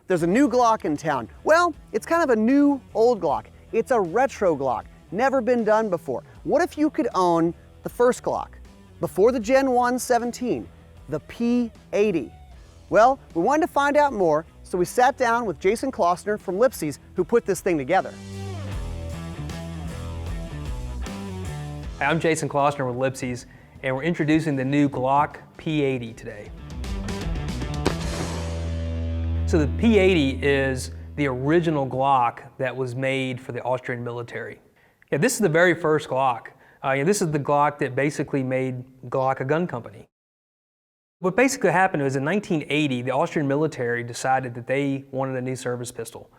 There's a new Glock in town. Well, it's kind of a new old Glock. It's a retro Glock, never been done before. What if you could own the first Glock, before the Gen 1 17, the P80? Well, we wanted to find out more, so we sat down with Jason Klossner from Lipsey's, who put this thing together. Hi, I'm Jason Klossner with Lipsey's, and we're introducing the new GLOCK P80 today. So the P80 is the original Glock that was made for the Austrian military. Yeah, this is the very first Glock. This is the Glock that basically made Glock a gun company. What basically happened was in 1980, the Austrian military decided that they wanted a new service pistol.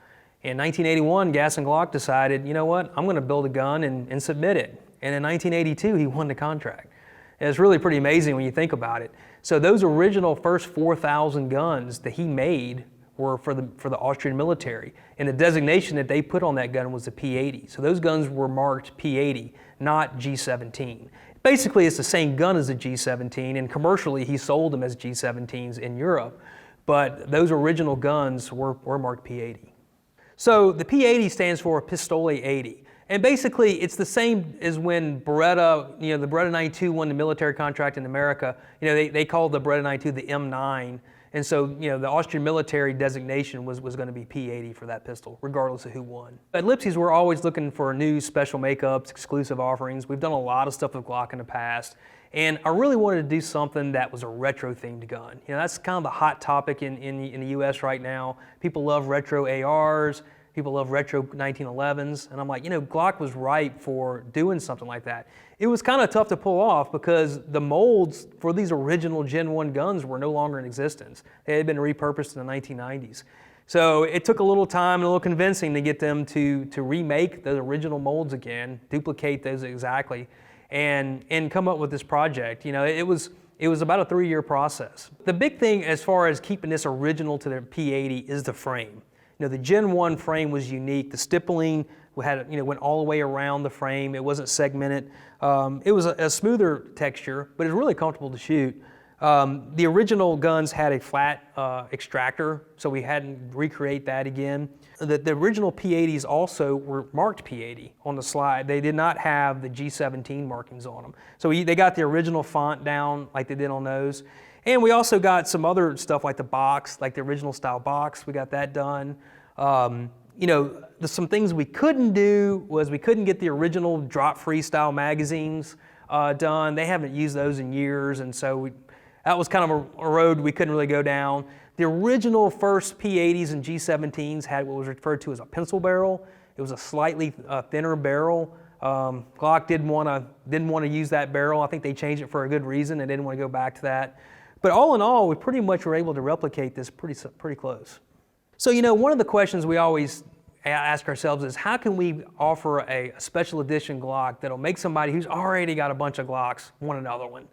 In 1981, Gas and Glock decided, you know what, I'm going to build a gun and submit it. And in 1982, he won the contract. And it's really pretty amazing when you think about it. So those original first 4,000 guns that he made were for the Austrian military. And the designation that they put on that gun was the P80. So those guns were marked P80, not G17. Basically, it's the same gun as the G17, and commercially he sold them as G17s in Europe, but those original guns were marked P80. So the P80 stands for Pistole 80. And basically, it's the same as when Beretta, the Beretta 92 won the military contract in America. They called the Beretta 92 the M9. And so, the Austrian military designation was going to be P80 for that pistol, regardless of who won. At Lipsey's, we're always looking for new special makeups, exclusive offerings. We've done a lot of stuff with Glock in the past. And I really wanted to do something that was a retro-themed gun. That's kind of the hot topic in the US right now. People love retro ARs. People love retro 1911s, and I'm like, Glock was ripe for doing something like that. It was kind of tough to pull off because the molds for these original Gen 1 guns were no longer in existence. They had been repurposed in the 1990s. So it took a little time and a little convincing to get them to remake those original molds again, duplicate those exactly, and come up with this project. It was about a 3-year process. The big thing as far as keeping this original to the P80 is the frame. The Gen 1 frame was unique. The stippling went all the way around the frame. It wasn't segmented. It was a smoother texture, but it was really comfortable to shoot. The original guns had a flat extractor, so we hadn't recreate that again. The original P80s also were marked P80 on the slide. They did not have the G17 markings on them. So they got the original font down like they did on those. And we also got some other stuff like the box, like the original style box. We got that done. Some things we couldn't do was we couldn't get the original drop-free style magazines done. They haven't used those in years, and so that was kind of a road we couldn't really go down. The original first P80s and G17s had what was referred to as a pencil barrel. It was a slightly thinner barrel. Glock didn't want to use that barrel. I think they changed it for a good reason. They didn't want to go back to that. But all in all, we pretty much were able to replicate this pretty close. So, one of the questions we always ask ourselves is, how can we offer a special edition Glock that'll make somebody who's already got a bunch of Glocks want another one?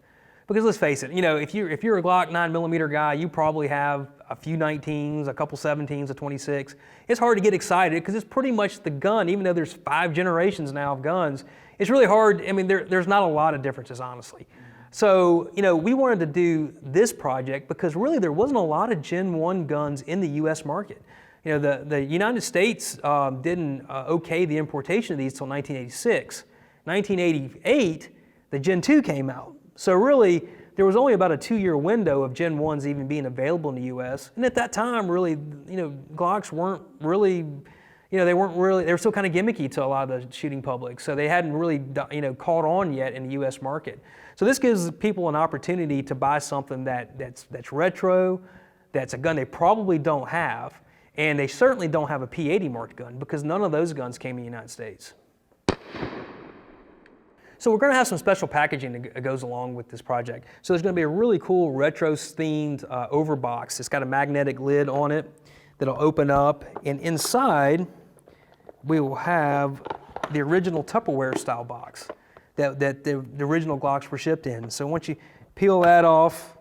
Because let's face it, if you're a Glock 9mm guy, you probably have a few 19s, a couple 17s, a 26. It's hard to get excited because it's pretty much the gun, even though there's 5 generations now of guns. It's really hard. There's not a lot of differences, honestly. So, we wanted to do this project because really there wasn't a lot of Gen 1 guns in the US market. The United States didn't okay the importation of these until 1986. 1988, the Gen 2 came out. So really, there was only about a 2-year window of Gen 1s even being available in the US. And at that time, really, Glocks weren't really, they were still kind of gimmicky to a lot of the shooting public. So they hadn't really, caught on yet in the US market. So this gives people an opportunity to buy something that's retro, that's a gun they probably don't have, and they certainly don't have a P80 marked gun because none of those guns came in the United States. So we're going to have some special packaging that goes along with this project. So there's going to be a really cool retro-themed overbox. It's got a magnetic lid on it that'll open up, and inside we will have the original Tupperware style box that the original Glocks were shipped in. So once you peel that off,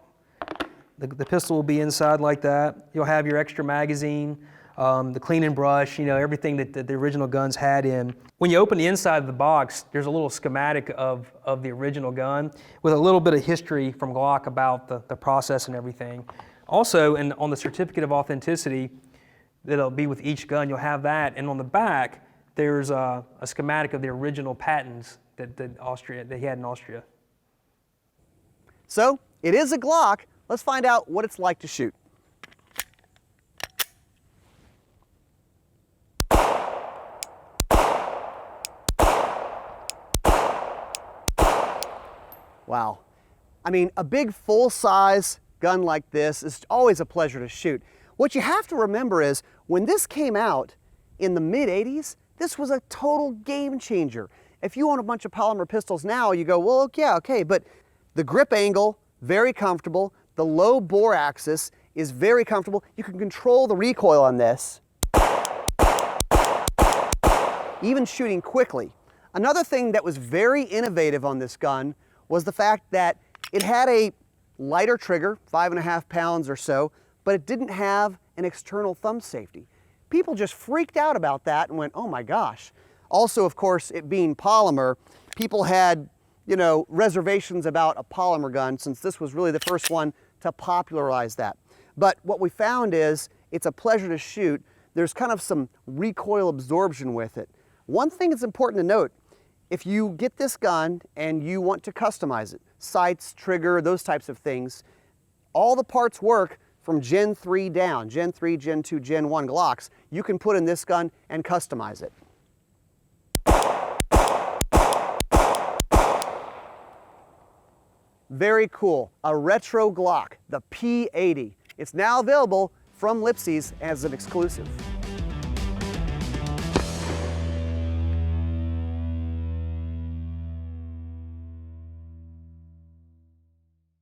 the pistol will be inside like that. You'll have your extra magazine, the cleaning brush, everything that the original guns had in. When you open the inside of the box, there's a little schematic of the original gun with a little bit of history from Glock about the process and everything. Also, on the certificate of authenticity, that'll be with each gun. You'll have that, and on the back, there's a schematic of the original patents that he had in Austria. So, it is a Glock. Let's find out what it's like to shoot. Wow. I mean, a big full-size gun like this is always a pleasure to shoot. What you have to remember is, when this came out in the mid-'80s, this was a total game changer. If you own a bunch of polymer pistols now, you go, well, yeah, okay, but the grip angle, very comfortable. The low bore axis is very comfortable. You can control the recoil on this, even shooting quickly. Another thing that was very innovative on this gun was the fact that it had a lighter trigger, 5.5 pounds or so, but it didn't have an external thumb safety. People just freaked out about that and went, oh my gosh. Also, of course, it being polymer, people had, you know, reservations about a polymer gun, since this was really the first one to popularize that. But what we found is it's a pleasure to shoot. There's kind of some recoil absorption with it. One thing that's important to note, if you get this gun and you want to customize it, sights, trigger, those types of things, all the parts work from Gen 3 down, Gen 3, Gen 2, Gen 1 Glocks. You can put in this gun and customize it. Very cool, a retro Glock, the P80. It's now available from Lipsy's as an exclusive.